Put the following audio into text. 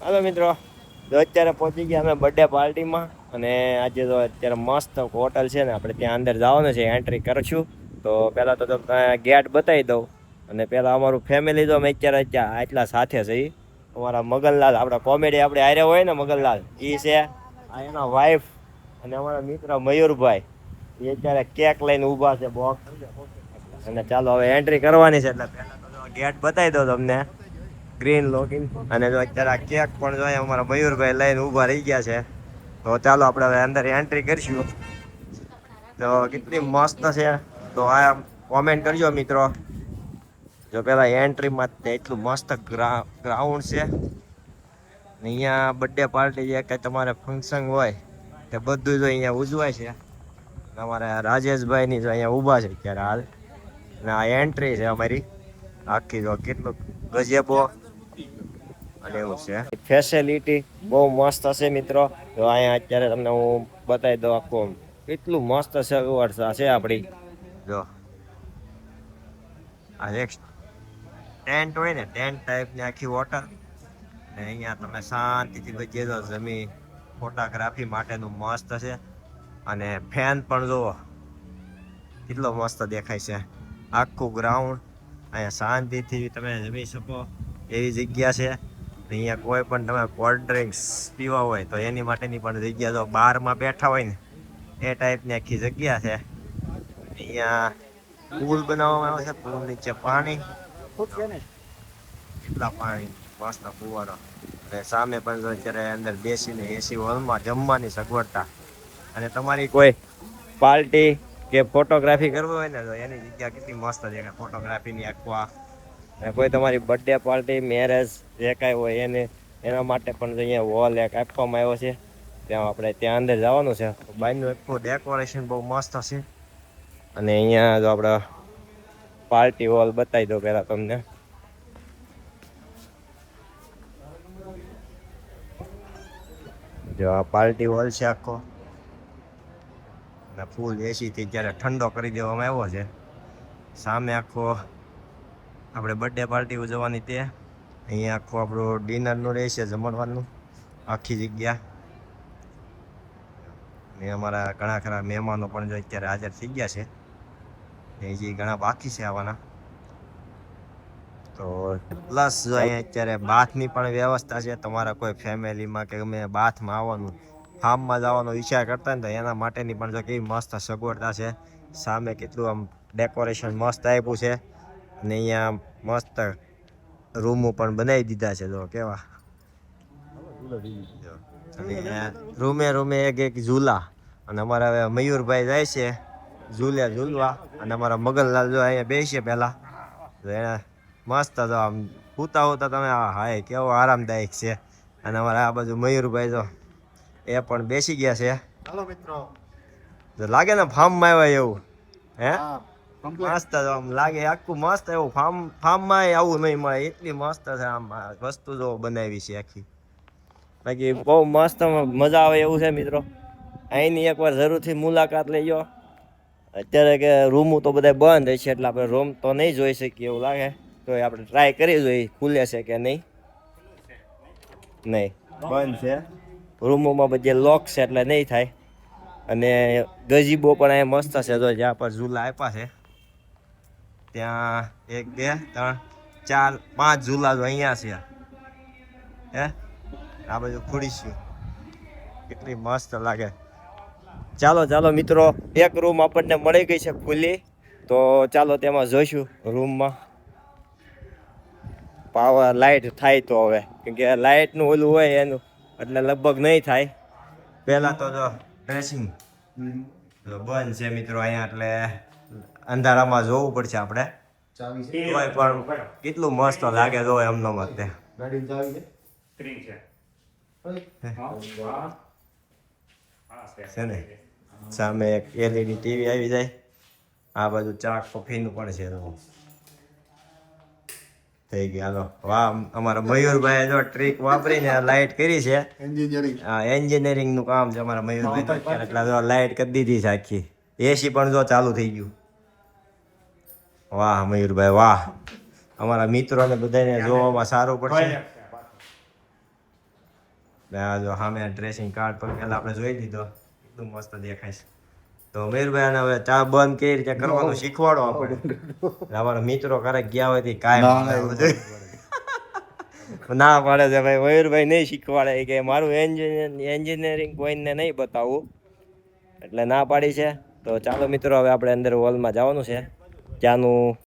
હાલો મિત્રો, તો અત્યારે પહોંચી ગયા અમે બર્થડે પાર્ટીમાં. અને આજે તો અત્યારે મસ્ત હોટલ છે ને, આપણે ત્યાં અંદર જવાનું છે, એન્ટ્રી કરશું. તો પહેલાં તો તમને ગેટ બતાવી દઉં. અને પહેલાં અમારું ફેમિલી તો અમે અત્યારે આટલા સાથે છે. અમારા મગનલાલ, આપણા કોમેડી આપણે હારે હોય ને મગનલાલ, એ છે. આ એના વાઈફ અને અમારા મિત્ર મયુરભાઈ, એ અત્યારે કેક લઈને ઊભા છે બોક્સ. અને ચાલો હવે એન્ટ્રી કરવાની છે, એટલે પહેલાં તો ગેટ બતાવી દો તમને, ગ્રીન લોગિન. અને જો અત્યારે આ કેક પણ જોઈએ અમારા મયુરભાઈ લઈને ઊભા રહી ગયા છે. તો ચાલો આપણે હવે અંદર એન્ટ્રી કરીશું. તો કેટલી મસ્ત છે, તો આ કોમેન્ટ કરજો મિત્રો. જો પેલા એન્ટ્રીમાં એટલું મસ્ત ગ્રાઉન્ડ છે. અહીંયા બર્થડે પાર્ટી જે કંઈ તમારે ફંક્શન હોય તે બધું જો અહીંયા ઉજવાય છે. અમારા રાજેશભાઈની જો અહીંયા ઊભા છે અત્યારે હાલ. અને આ એન્ટ્રી છે અમારી આખી, જો કેટલું ગજેબો અને એવું છે. ફેસિલિટી બહુ મસ્ત હશે મિત્રો. તો અહીંયા અત્યારે તમને હું બતાવી દઉં આખું કેટલું મસ્ત સગવડ છે આપણી. જો આ એક ટેન્ટ હોય ને, ટેન્ટ ટાઈપની આખી હોટલ. ને અહીંયા તમે શાંતિથી બચી દો. જમી ફોટોગ્રાફી માટેનું મસ્ત છે. અને ફેન પણ જુઓ કેટલો મસ્ત દેખાય છે. આખું ગ્રાઉન્ડ અહીંયા શાંતિથી તમે જમી શકો એવી જગ્યા છે. અહીંયા કોઈ પણ તમે કોલ્ડ ડ્રિંક્સ પીવા હોય તો એની માટેની પણ જગ્યા, જો બારમાં બેઠા હોય ને એ ટાઈપની આખી જગ્યા છે. અહીંયા પુલ બનાવવામાં આવે છે, પુલ નીચે પાણી, કેટલા પાણી મસ્ત ફુવારો. અને સામે પણ અત્યારે અંદર બેસીને એસી હોલમાં જમવાની સગવડતા. અને તમારી કોઈ પાર્ટી કે ફોટોગ્રાફી કરવી હોય ને તો એની જગ્યા કેટલી મસ્ત છે. ફોટોગ્રાફીની આખવા, અને કોઈ તમારી બર્થડે પાર્ટી, મેરેજ જે કાંઈ હોય એના માટે પણ અહીંયા હોલ એક આપવામાં આવ્યો છે. ત્યાં આપણે ત્યાં અંદર જવાનું છે. બહારનું આખું ડેકોરેશન બહુ મસ્ત હશે. અને અહીંયા જો આપણે પાર્ટી હોલ બતાવી દો પહેલાં તમને. જો આ પાર્ટી હોલ છે આખો, અને ફૂલ એસીથી જ્યારે ઠંડો કરી દેવામાં આવ્યો છે. સામે આખો આપણે બર્થડે પાર્ટી ઉજવવાની તે અહીંયા આખું આપણું ડિનરનું રહેશે, જમણવાનું આખી જગ્યા. ને અમારા ઘણા ખરા મહેમાનો પણ જો અત્યારે હાજર થઈ ગયા છે. એ જે ઘણા બાકી છે આવવાના. તો પ્લસ જો અહીંયા અત્યારે બાથની પણ વ્યવસ્થા છે. તમારા કોઈ ફેમિલીમાં કે ગમે બાથમાં આવવાનું, ફાર્મમાં જવાનો વિચાર કરતા ને તો એના માટેની પણ જો કેવી મસ્ત સગવડતા છે. સામે કેટલું આમ ડેકોરેશન મસ્ત આપ્યું છે. અને અહીંયા મસ્ત રૂમો પણ બનાવી દીધા છે. જો કેવા રૂમે રૂમે એક એક ઝૂલા. અને અમારા હવે મયુરભાઈ જાય છે ઝૂલવા. અને અમારા મગનલાલ જો અહીંયા બેસીએ પહેલાં, તો એને મસ્ત તો આમ ઉતા ઉતા તમે હાય કેવો આરામદાયક છે. અને અમારા આ બાજુ મયુરભાઈ જો એ પણ બેસી ગયા છે. હાલો મિત્રો, લાગે ને ફાર્મમાં આવ્યા એવું. હે મસ્ત આમ લાગે આખું મસ્ત એવું. ફાર્મમાં આવું નહીં મળે, એટલી મસ્ત છે આમ વસ્તુ જો બનાવી છે આખી. બાકી બહુ મસ્ત મજા આવે એવું છે મિત્રો. અહીંની એકવાર જરૂરથી મુલાકાત લેજો. અત્યારે કે રૂમો તો બધા બંધ હશે એટલે આપણે રૂમ તો નહીં જોઈ શકીએ એવું લાગે. તો આપણે ટ્રાય કરી જોઈએ ખુલે છે કે નહીં. બંધ છે રૂમોમાં, બધી લોક છે એટલે નહીં થાય. અને ગજીબો પણ અહીંયા મસ્ત છે. જો જ્યાં પર ઝૂલા આપ્યા છે ત્યાં 1 2 3 4 5 ઝૂલા જો અહીંયા છે. હે આ બાજુ ખુડીશું, કેટલી મસ્ત લાગે. ચાલો મિત્રો, એક રૂમ આપણને મળી ગઈ છે ખુલ્લી. તો ચાલો તેમાં જોઈશું રૂમમાં. પાવર લાઇટ થાય તો હવે, કેમ કે લાઇટનું ઓલું હોય એનું એટલે લગભગ નહીં થાય. પહેલાં તો જો ડ્રેસિંગ બંધ છે મિત્રો અહીંયા, એટલે અંધારામાં જોવું પડશે આપણે. પણ કેટલું મસ્ત લાગે જો એમનો મતે. છે ને સામે એક LED ટીવી આવી જાય. આ બાજુ ચા કોફીનું પણ છે. થઈ ગયા. વાહ, અમારા મયુરભાઈ જો ટ્રીક વાપરીને લાઇટ કરી છે. એન્જિનિયરિંગ નું કામ છે અમારા મયુરભાઈ. એટલે જો લાઇટ કરી દીધી છે આખી. એસી પણ જો ચાલુ થઈ ગયું. વાહ મયુરભાઈ વાહ. અમારા મિત્રોને બધાને જોવામાં સારું પડશે. ને આ જો સામે ડ્રેસિંગ કાર્ડ પર પહેલા આપણે જોઈ લીધો, એટલું મસ્ત દેખાય છે. તો મયુરભાઈ આને હવે ચા બંધ કઈ રીતે કરવાનું શીખવાડો આપણે. અમારા મિત્રો ક્યારેક ગયા હોય તો કાંઈ ના પાડે છે ભાઈ, મયુરભાઈ નહીં શીખવાડે કે મારું એન્જિનિયરિંગ કોઈને નહીં બતાવવું, એટલે ના પાડી છે. તો ચાલો મિત્રો હવે આપણે અંદર હોલમાં જવાનું છે, ત્યાંનું